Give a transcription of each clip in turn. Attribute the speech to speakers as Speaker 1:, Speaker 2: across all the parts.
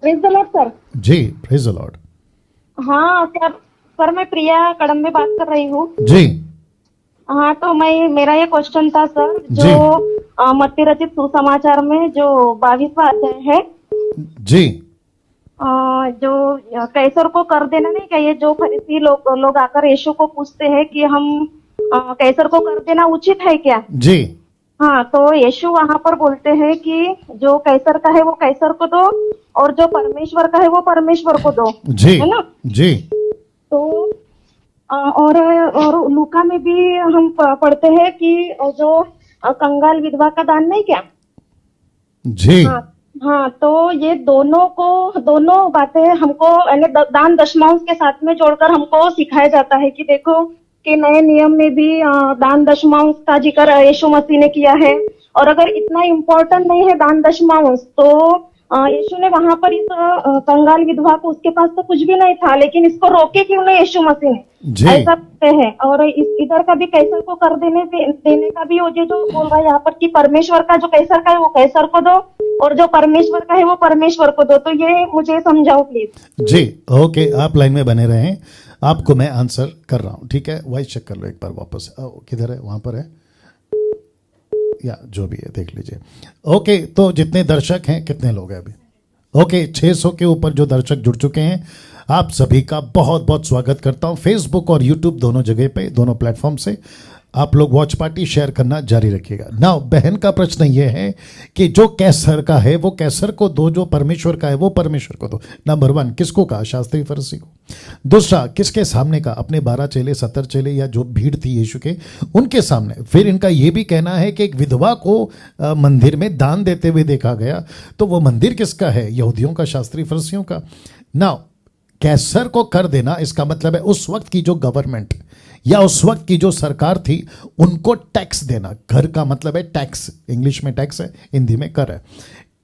Speaker 1: Praise the lord sir.
Speaker 2: जी praise the lord.
Speaker 1: हाँ sir मैं प्रिया कड़म में बात कर रही हूँ।
Speaker 2: जी
Speaker 1: हाँ तो मेरा ये क्वेश्चन था सर,
Speaker 2: जी
Speaker 1: जो मत्ती रचित सुसमाचार में जो 22वां अध्याय है,
Speaker 2: जी
Speaker 1: जो कैसर को कर देना नहीं चाहिए। जो फरीसी लोग आकर यीशु को पूछते हैं कि हम कैसर को कर देना उचित है क्या।
Speaker 2: जी
Speaker 1: हाँ तो यीशु वहां पर बोलते हैं कि जो कैसर का है वो कैसर को दो और जो परमेश्वर का है वो परमेश्वर को दो,
Speaker 2: जी
Speaker 1: है ना।
Speaker 2: जी
Speaker 1: तो और लूका में भी हम पढ़ते हैं कि जो कंगाल विधवा का दान नहीं क्या।
Speaker 2: जी
Speaker 1: हाँ हाँ तो ये दोनों बातें हमको यानी दान दशमांश के साथ में जोड़कर हमको सिखाया जाता है कि देखो कि नए नियम में भी दान दशमांश का जिक्र यीशु मसीह ने किया है। और अगर इतना इम्पोर्टेंट नहीं है दान दशमांश तो यीशु ने वहां पर इस कंगाल विधवा को, उसके पास तो कुछ भी नहीं था लेकिन इसको रोके क्यों नहीं यीशु मसीह ने,
Speaker 2: जी
Speaker 1: ऐसा कहते हैं। और इधर का भी कैसर को कर देने का भी वो जो बोल रहा है यहाँ पर कि परमेश्वर का जो कैसर का है वो कैसर को दो और जो परमेश्वर का है वो परमेश्वर को दो। तो ये मुझे समझाओ प्लीज।
Speaker 2: जी ओके, आप लाइन में बने रहें, आपको मैं आंसर कर रहा हूं। ठीक है, वॉइस चेक कर लो एक बार वापस। किधर है? वहां पर है या जो भी है देख लीजिए। ओके, तो जितने दर्शक हैं, कितने लोग हैं अभी? ओके, 600 के ऊपर जो दर्शक जुड़ चुके हैं, आप सभी का बहुत बहुत स्वागत करता हूं। फेसबुक और यूट्यूब दोनों जगह पे, दोनों प्लेटफॉर्म से आप लोग वॉच पार्टी शेयर करना जारी रखिएगा। नाउ बहन का प्रश्न ये है कि जो कैसर का है वो कैसर को दो, जो परमेश्वर का है वो परमेश्वर को दो। नंबर 1 किसको कहा? शास्त्री फरीसी को। दूसरा, किसके सामने का? अपने 12 चेले, 70 चेले या जो भीड़ थी यीशु के, उनके सामने। फिर इनका ये भी कहना है कि एक विधवा को मंदिर में दान देते हुए देखा गया, तो वो मंदिर किसका है? यहूदियों का, शास्त्री फरीसियों का। नाउ कैसर को कर देना, इसका मतलब है उस वक्त की जो गवर्नमेंट या उस वक्त की जो सरकार थी उनको टैक्स देना। घर का मतलब है टैक्स, इंग्लिश में टैक्स है, हिंदी में कर है।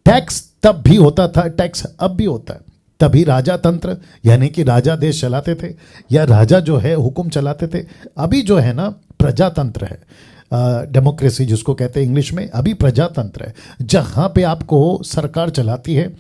Speaker 2: टैक्स तब भी होता था, टैक्स अब भी होता है। तभी राजा तंत्र यानी कि राजा देश चलाते थे या राजा जो है हुक्म चलाते थे। अभी जो है ना प्रजातंत्र है, डेमोक्रेसी जिसको कहते हैं इंग्लिश में, अभी प्रजातंत्र है जहां पे आपको सरकार चलाती है।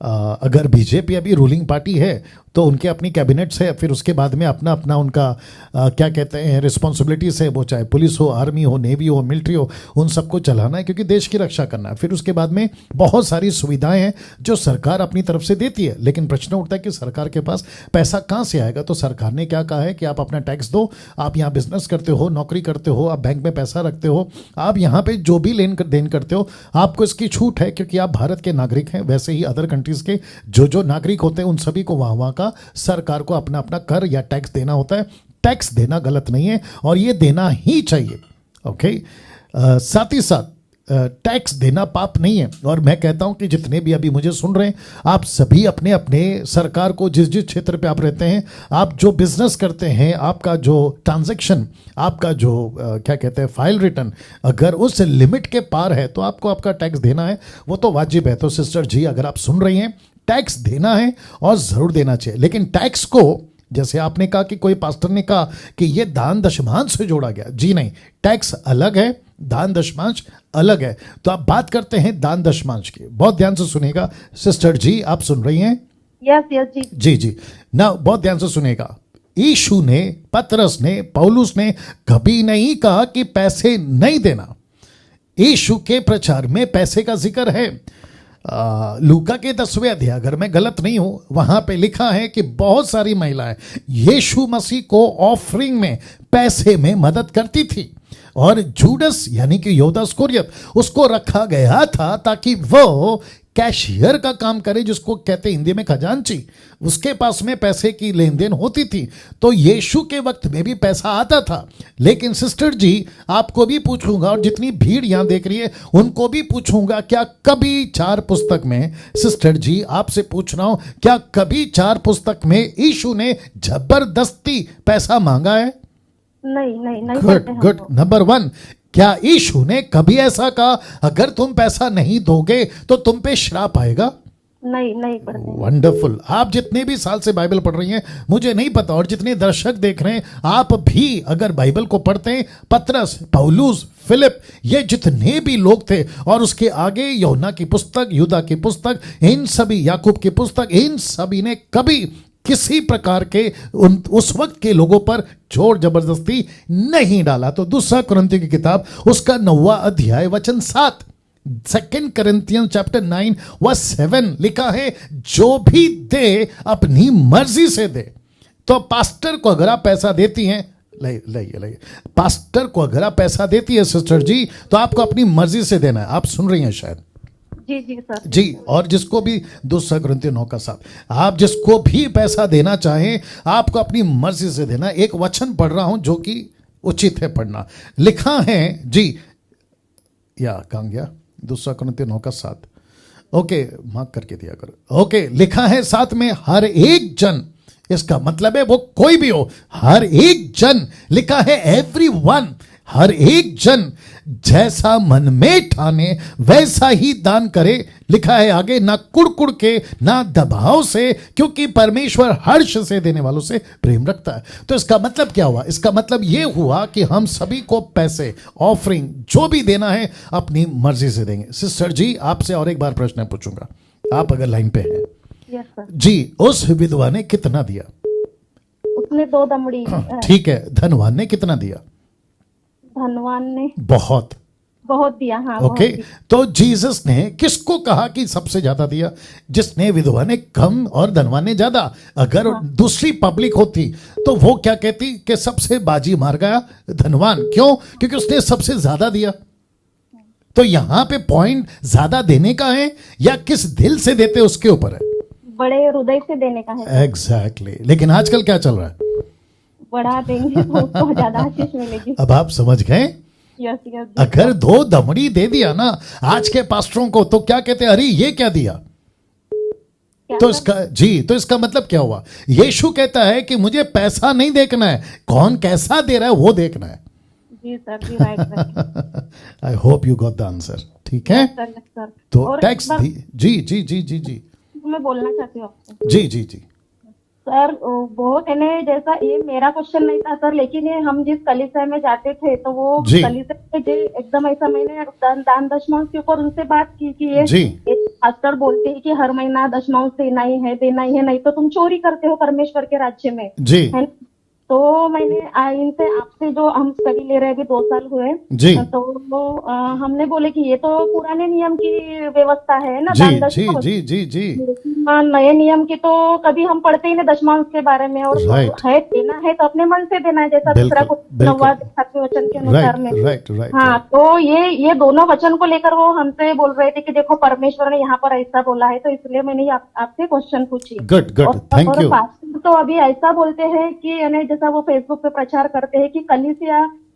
Speaker 2: अगर बीजेपी अभी रूलिंग पार्टी है तो उनके अपनी कैबिनेट्स है, फिर उसके बाद में अपना अपना उनका क्या कहते हैं रिस्पॉन्सिबिलिटीज है, वो चाहे पुलिस हो, आर्मी हो, नेवी हो, मिलिट्री हो, उन सबको चलाना है क्योंकि देश की रक्षा करना है। फिर उसके बाद में बहुत सारी सुविधाएं हैं जो सरकार अपनी तरफ से देती है, लेकिन प्रश्न उठता है कि सरकार के पास पैसा कहाँ से आएगा। तो सरकार ने क्या कहा है कि आप अपना टैक्स दो, आप यहाँ बिजनेस करते हो, नौकरी करते हो, आप बैंक में पैसा रखते हो, आप यहाँ पे जो भी लेन देन करते हो, आपको इसकी छूट है क्योंकि आप भारत के नागरिक हैं। वैसे ही अदर कंट्रीज के जो नागरिक होते हैं उन सभी को वहाँ का सरकार को अपना अपना कर या टैक्स देना होता है। टैक्स देना गलत नहीं है और ये देना ही चाहिए। ओके, साथ ही साथ टैक्स देना पाप नहीं है। और मैं कहता हूं कि जितने भी अभी मुझे सुन रहे हैं, आप सभी अपने अपने सरकार को, जिस जिस क्षेत्र पे आप रहते हैं, आप जो बिजनेस करते हैं, आपका जो ट्रांजैक्शन, आपका जो क्या कहते हैं फाइल रिटर्न, अगर उस लिमिट के पार है तो आपको आपका टैक्स देना है, वो तो वाजिब है। तो सिस्टर जी, अगर आप सुन रही हैं, टैक्स देना है और जरूर देना चाहिए। लेकिन टैक्स को, जैसे आपने कहा कि कोई पास्टर ने कहा कि ये दान दशमांश से जोड़ा गया, जी नहीं, टैक्स अलग है, दान दशमांश अलग है। तो आप बात करते हैं दान दशमांश की। बहुत ध्यान से सुनेगा सिस्टर जी, आप सुन रही हैं?
Speaker 1: यस यस जी
Speaker 2: जी जी। ना बहुत ध्यान से सुनेगा। यीशु ने, पतरस ने, पौलुस ने कभी नहीं कहा कि पैसे नहीं देना। यीशु के प्रचार में पैसे का जिक्र है। लूका के 10वें अध्याय, अगर मैं गलत नहीं हूं, वहां पे लिखा है कि बहुत सारी महिलाएं यीशु मसीह को ऑफरिंग में, पैसे में मदद करती थी। और जूडस यानी कि यहूदा इस्करियोत, उसको रखा गया था ताकि वो कैशियर का काम करे, जिसको कहते हैं हिंदी में खजांची। उसके पास में पैसे की लेन देन होती थी। तो यीशु के वक्त में भी पैसा आता था। लेकिन सिस्टर जी, आपको भी पूछूंगा और जितनी भीड़ यहां देख रही है उनको भी पूछूंगा, क्या कभी 4 पुस्तक में, सिस्टर जी आपसे पूछ रहा हूं, क्या कभी 4 पुस्तक में यीशु ने जबरदस्ती पैसा मांगा है?
Speaker 1: नहीं
Speaker 2: गुड। नंबर 1, क्या यीशु ने कभी ऐसा कहा अगर तुम पैसा नहीं दोगे तो तुम पे श्राप आएगा?
Speaker 1: नहीं नहीं पढ़ते हैं।
Speaker 2: वंडरफुल। आप जितने भी साल से बाइबल पढ़ रही हैं मुझे नहीं पता, और जितने दर्शक देख रहे हैं आप भी अगर बाइबल को पढ़ते हैं, पतरस, पौलुस, फिलिप, ये जितने भी लोग थे, और उसके आगे यूहन्ना की पुस्तक, यूदा की पुस्तक, इन सभी, याकूब की पुस्तक, इन सभी ने कभी किसी प्रकार के उस वक्त के लोगों पर जोर जबरदस्ती नहीं डाला। तो दूसरा कुरिन्थियों की किताब उसका 9वां अध्याय वचन 7, 2 Corinthians chapter 9 verse 7 लिखा है, जो भी दे अपनी मर्जी से दे। तो पास्टर को अगर आप पैसा देती हैं, लाइए, पास्टर को अगर आप पैसा देती है सिस्टर जी, तो आपको अपनी मर्जी से देना है। आप सुन रही हैं शायद?
Speaker 1: जी जी सर
Speaker 2: जी। और जिसको भी 2 Corinthians 9 का 7, आप जिसको भी पैसा देना चाहें आपको अपनी मर्जी से देना। एक वचन पढ़ रहा हूं जो कि उचित है पढ़ना। लिखा है जी, या कहां गया? 2 Corinthians 9 का 7, ओके, मार्क करके दिया करो। ओके, लिखा है 7 में, हर एक जन, इसका मतलब है वो कोई भी हो, हर एक जन, लिखा है एवरीवन, हर एक जन जैसा मन में ठाने वैसा ही दान करे। लिखा है आगे, ना कुड़कुड़ के ना दबाव से, क्योंकि परमेश्वर हर्ष से देने वालों से प्रेम रखता है। तो इसका मतलब क्या हुआ? इसका मतलब यह हुआ कि हम सभी को पैसे, ऑफरिंग, जो भी देना है अपनी मर्जी से देंगे। सिस्टर जी, आपसे और एक बार प्रश्न पूछूंगा, आप अगर लाइन पे हैं।
Speaker 1: Yes sir.
Speaker 2: जी, उस विधवा ने कितना दिया?
Speaker 1: उसने 2 दमड़ी।
Speaker 2: ठीक है, धनवान ने कितना दिया?
Speaker 1: धनवान ने
Speaker 2: बहुत
Speaker 1: बहुत दिया। हाँ
Speaker 2: ओके,
Speaker 1: बहुत दिया।
Speaker 2: तो जीसस ने किसको कहा कि सबसे ज्यादा दिया? जिसने, विधवा ने कम और धनवान ने ज्यादा। अगर दूसरी पब्लिक होती तो वो क्या कहती कि सबसे बाजी मार गया धनवान। क्यों? क्योंकि उसने सबसे ज्यादा दिया। तो यहां पे पॉइंट ज्यादा देने का है या किस दिल से देते उसके ऊपर है।
Speaker 1: बड़े हृदय से देने का है।
Speaker 2: एग्जैक्टली। लेकिन आजकल क्या चल रहा है?
Speaker 1: बढ़ा देंगे तो उसको ज्यादा आशीष मिलेगी।
Speaker 2: अब आप समझ गए?
Speaker 1: Yes yes.
Speaker 2: अगर 2 दमड़ी दे दिया ना आज के पास्टरों को, तो क्या कहते हैं, अरे ये क्या दिया? तो इसका जी, तो इसका मतलब क्या हुआ? यीशु कहता है कि मुझे पैसा नहीं देखना है, कौन कैसा दे रहा है वो देखना है।
Speaker 1: जी सर जी, right.
Speaker 2: I hope you got the answer. ठीक है,
Speaker 1: सर सर।
Speaker 2: तो
Speaker 1: और
Speaker 2: टैक्स
Speaker 1: एक बार
Speaker 2: जी जी जी जी जी
Speaker 1: मैं बोलना चाहती हूँ आपसे
Speaker 2: जी जी जी
Speaker 1: सर। बहुत है ना, जैसा ये मेरा क्वेश्चन नहीं था सर, लेकिन ये हम जिस कलीसिया में जाते थे तो वो
Speaker 2: जी।
Speaker 1: कलीसिया में जो एकदम ऐसा, मैंने दान दशमांश के ऊपर उनसे बात की कि ये पास्टर बोलते हैं कि हर महीना दशमांश देना ही है, देना ही है, नहीं तो तुम चोरी करते हो परमेश्वर के राज्य में,
Speaker 2: जी
Speaker 1: है ना? तो मैंने इनसे, आपसे जो हम स्टडी ले रहे हैं, अभी 2 साल हुए
Speaker 2: जी
Speaker 1: तो हमने बोले कि ये तो पुराने नियम की व्यवस्था है ना,
Speaker 2: जी
Speaker 1: दान
Speaker 2: जी
Speaker 1: दशमांश।
Speaker 2: जी जी जी
Speaker 1: नए नियम की तो कभी हम पढ़ते ही नहीं दशमांश के बारे में। और
Speaker 2: Right.
Speaker 1: है देना है तो अपने मन से देना है, जैसा दूसरा
Speaker 2: बिल्कुल,
Speaker 1: कुछ 9वां वचन के अनुसार में।
Speaker 2: Right right.
Speaker 1: हाँ, तो ये दोनों वचन को लेकर वो हमसे बोल रहे थे कि देखो परमेश्वर ने यहाँ पर ऐसा बोला है, तो इसलिए मैंने आपसे क्वेश्चन पूछी।
Speaker 2: Good good, thank you.
Speaker 1: Pastor तो अभी ऐसा बोलते हैं कि यानी जैसा वो फेसबुक पे प्रचार करते हैं कि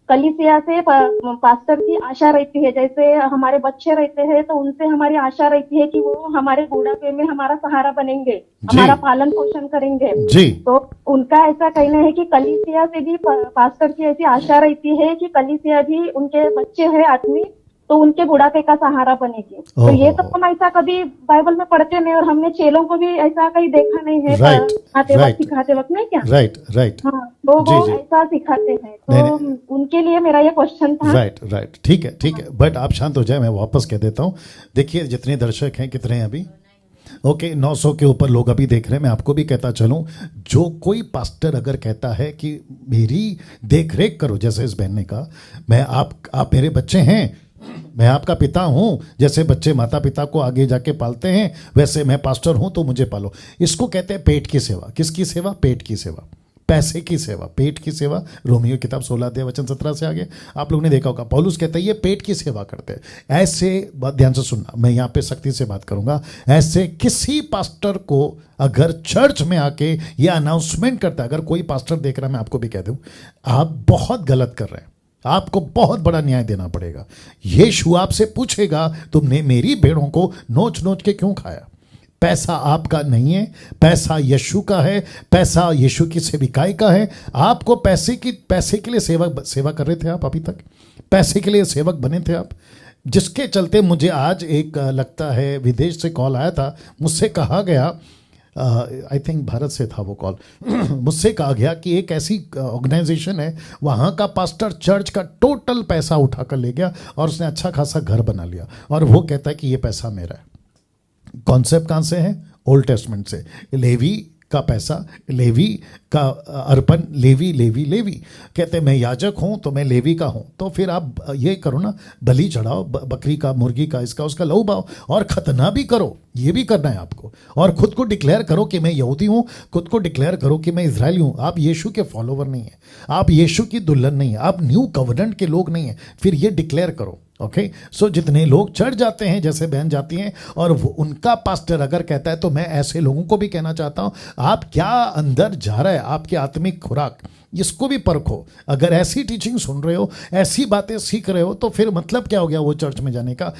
Speaker 1: कलीसिया से पास्टर की आशा रहती है, जैसे हमारे बच्चे रहते हैं तो उनसे हमारी आशा रहती है कि वो हमारे बुढ़ापे में हमारा सहारा बनेंगे, हमारा पालन पोषण करेंगे
Speaker 2: जी।
Speaker 1: तो उनका ऐसा कहना है कि कलीसिया से भी पास्टर की ऐसी आशा रहती है कि कलीसिया भी उनके बच्चे हैं आदमी तो उनके बुढ़ापे का सहारा बनेगी। तो ये तो हम ऐसा कभी बाइबल में पढ़ते नहीं, और हमने चेलों को भी ऐसा कहीं देखा नहीं है सिखाते वक्त, नहीं क्या?
Speaker 2: Right right.
Speaker 1: हाँ, तो वो ऐसा सिखाते हैं, तो उनके लिए मेरा ये क्वेश्चन था।
Speaker 2: राइट राइट, ठीक है ठीक है, बट आप शांत हो जाए, मैं वापस कह देता हूँ। देखिए जितने दर्शक हैं, कितने हैं अभी? ओके, 900 के ऊपर लोग अभी देख रहे हैं। मैं आपको भी कहता चलूं, जो कोई पास्टर अगर कहता है कि मेरी देख रेख करो, जैसे इस बहन ने कहा, मैं आप मेरे बच्चे हैं, मैं आपका पिता हूं, जैसे बच्चे माता पिता को आगे जाके पालते हैं वैसे मैं पास्टर हूं तो मुझे पालो। इसको कहते हैं पेट की सेवा। किसकी सेवा? पेट की सेवा, पैसे की सेवा, पेट की सेवा। रोमियो किताब 16 अध्याय वचन 17 से आगे आप लोगों ने देखा होगा, पौलुस कहते हैं ये पेट की सेवा करते हैं। ऐसे, बात ध्यान से सुनना, मैं यहाँ पे सख्ती से बात करूंगा, ऐसे किसी पास्टर को अगर चर्च में आके ये अनाउंसमेंट करता है, अगर कोई पास्टर देख रहा है, मैं आपको भी कह दूं, आप बहुत गलत कर रहे हैं, आपको बहुत बड़ा न्याय देना पड़ेगा। यीशु आपसे पूछेगा तुमने मेरी भेड़ों को नोच नोच के क्यों खाया? पैसा आपका नहीं है, पैसा यीशु का है, पैसा यीशु की सेविकाई का है। आपको पैसे के लिए सेवा कर रहे थे आप अभी तक? पैसे के लिए सेवक बने थे आप? जिसके चलते मुझे आज एक लगता है विदेश से कॉल आया था, मुझसे कहा गया, आई थिंक भारत से था वो कॉल, मुझसे कहा गया कि एक ऐसी ऑर्गेनाइजेशन है, वहाँ का पास्टर चर्च का टोटल पैसा उठा कर ले गया और उसने अच्छा खासा घर बना लिया, और वो कहता है कि ये पैसा मेरा है। कॉन्सेप्ट कहाँ से है? ओल्ड टेस्टमेंट से। लेवी का पैसा, लेवी का अर्पण, लेवी लेवी लेवी कहते मैं याजक हूं तो मैं लेवी का हूं, तो फिर आप ये करो ना, बलि चढ़ाओ, बकरी का, मुर्गी का, इसका उसका लहू बहाओ, और खतना भी करो, ये भी करना है आपको, और खुद को डिक्लेयर करो कि मैं यहूदी हूं, खुद को डिक्लेयर करो कि मैं इजरायली हूं। आप यीशु के फॉलोवर नहीं है, आप यीशु की दुल्हन नहीं है, आप न्यू कवनेंट के लोग नहीं है, फिर ये डिक्लेयर करो। ओके, सो जितने लोग चढ़ जाते हैं, जैसे बहन जाती हैं और उनका पास्टर अगर कहता है, तो मैं ऐसे लोगों को भी कहना चाहता हूं, आप क्या अंदर जा रहा है, आपकी आत्मिक खुराक, इसको भी परखो। अगर ऐसी टीचिंग सुन रहे हो, ऐसी बातें सीख रहे हो, तो फिर मतलब क्या हो गया वो चर्च में जाने का।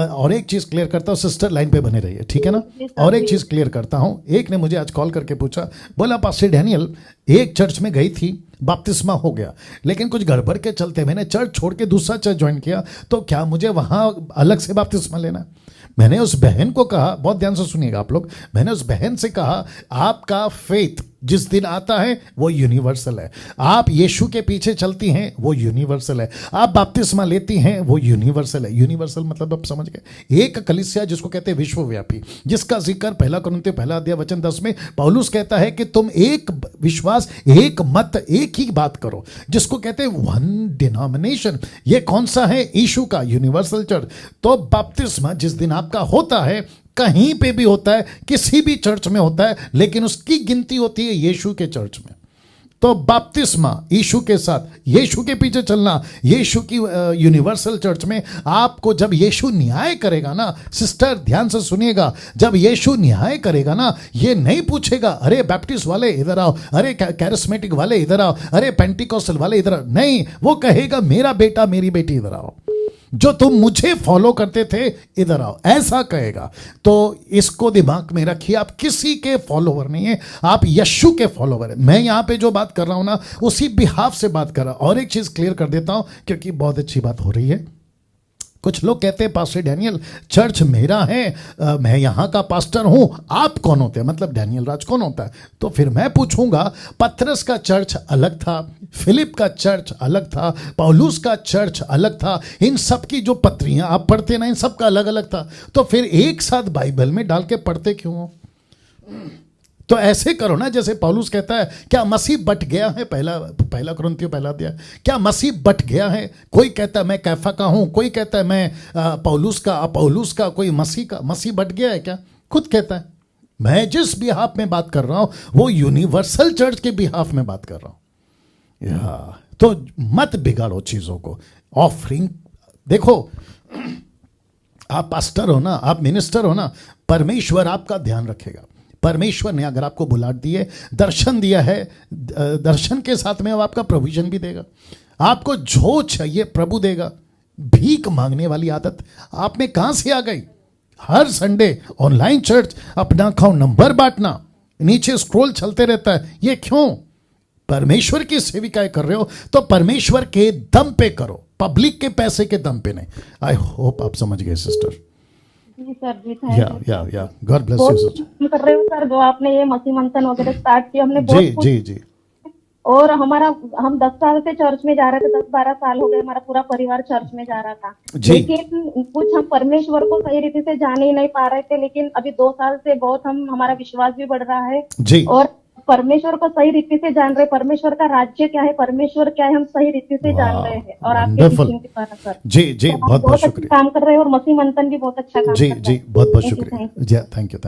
Speaker 2: और एक चीज क्लियर करता हूं, सिस्टर लाइन पे बने रहिए, ठीक है ना। और एक चीज क्लियर करता हूं, एक ने मुझे आज कॉल करके पूछा, बोला पास्टर डैनियल, एक चर्च में गई थी, बपतिस्मा हो गया, लेकिन कुछ गड़बड़ के चलते मैंने चर्च छोड़ के दूसरा चर्च ज्वाइन किया, तो क्या मुझे वहां अलग से बपतिस्मा लेना है? मैंने उस बहन को कहा, बहुत ध्यान से सुनिएगा आप लोग, मैंने उस बहन से कहा, आपका फेथ जिस दिन आता है वो यूनिवर्सल है, आप यीशु के पीछे चलती हैं वो यूनिवर्सल है, आप बपतिस्मा लेती हैं वो यूनिवर्सल है। यूनिवर्सल मतलब आप समझ गए, एक कलीसिया जिसको कहते हैं विश्वव्यापी, जिसका जिक्र 1 कुरिन्थियों 1:10 में पौलुस कहता है कि तुम एक विश्वास, एक मत, एक ही बात करो, जिसको कहते हैं वन डिनोमिनेशन। ये कौन सा है? यीशु का यूनिवर्सल चर्च। तो बपतिस्मा जिस दिन आपका होता है, कहीं पे भी होता है, किसी भी चर्च में होता है, लेकिन उसकी गिनती होती है यीशु के चर्च में। तो बपतिस्मा यीशु के साथ, यीशु के पीछे चलना, यीशु की यूनिवर्सल चर्च में आपको जब यीशु न्याय करेगा ना, सिस्टर ध्यान से सुनिएगा, जब यीशु न्याय करेगा ना, ये नहीं पूछेगा अरे बैप्टिस्ट वाले इधर आओ, अरे कैरिस्मेटिक वाले इधर आओ, अरे पेंटिकोस्टल वाले इधर आओ, नहीं, वो कहेगा मेरा बेटा मेरी बेटी इधर आओ, जो तुम मुझे फॉलो करते थे इधर आओ, ऐसा कहेगा। तो इसको दिमाग में रखिए, आप किसी के फॉलोवर नहीं है, आप यीशु के फॉलोवर है। मैं यहां पे जो बात कर रहा हूं ना, उसी बिहाफ से बात कर रहा हूं। और एक चीज क्लियर कर देता हूं, क्योंकि बहुत अच्छी बात हो रही है। कुछ लोग कहते हैं पास्टर डैनियल चर्च मेरा है, मैं यहाँ का पास्टर हूँ, आप कौन होते हैं, मतलब डैनियल राज कौन होता है? तो फिर मैं पूछूंगा, पतरस का चर्च अलग था, फिलिप का चर्च अलग था, पौलुस का चर्च अलग था, इन सब की जो पत्रियां आप पढ़ते ना, इन सब का अलग अलग था, तो फिर एक साथ बाइबल में डाल के पढ़ते क्यों हो? तो ऐसे करो ना, जैसे पौलुस कहता है, क्या मसीह बट गया है? पहला कुरिन्थियों 1:10, क्या मसीह बट गया है? कोई कहता है मैं कैफा का हूं, कोई कहता है मैं पौलुस का, कोई मसीह का। मसीह बट गया है क्या? खुद कहता है। मैं जिस बिहाफ में बात कर रहा हूं, वो यूनिवर्सल चर्च के बिहाफ में बात कर रहा हूं। तो मत बिगाड़ो चीजों को। ऑफरिंग देखो, आप पास्टर हो ना, आप मिनिस्टर हो ना, परमेश्वर आपका ध्यान रखेगा। परमेश्वर ने अगर आपको बुला दिए, दर्शन दिया है, दर्शन के साथ में वो आपका प्रोविजन भी देगा। आपको जो चाहिए प्रभु देगा। भीख मांगने वाली आदत आप में कहां से आ गई? हर संडे ऑनलाइन चर्च, अपना अकाउंट नंबर बांटना, नीचे स्क्रॉल चलते रहता है, ये क्यों? परमेश्वर की सेविकाएं कर रहे हो तो परमेश्वर के दम पे करो, पब्लिक के पैसे के दम पे नहीं। आई होप आप समझ गए सिस्टर।
Speaker 1: जी सर, जी
Speaker 2: या गॉड ब्लेस यू सिस्टर।
Speaker 1: कर रहे हो सर, जो आपने ये मसीह मंथन वगैरह स्टार्ट किया, हमने बहुत
Speaker 2: जी।
Speaker 1: और हम 10 साल से चर्च में जा रहे थे, 10-12 साल हो गए, हमारा पूरा परिवार चर्च में जा रहा था, लेकिन कुछ हम परमेश्वर को सही रीति से जान ही नहीं पा रहे थे। लेकिन अभी 2 साल से बहुत हमारा विश्वास भी बढ़ रहा है
Speaker 2: जी।
Speaker 1: और परमेश्वर को सही रीति से जान रहे, परमेश्वर का राज्य क्या है, परमेश्वर क्या है, हम सही रीति से जान रहे हैं। और आपके टीचिंग के कारण सर
Speaker 2: जी बहुत शुक्रिया,
Speaker 1: काम कर रहे हैं, और मसीह मंथन भी बहुत अच्छा काम कर रहे हैं।
Speaker 2: जी बहुत शुक्रिया, थैंक यू।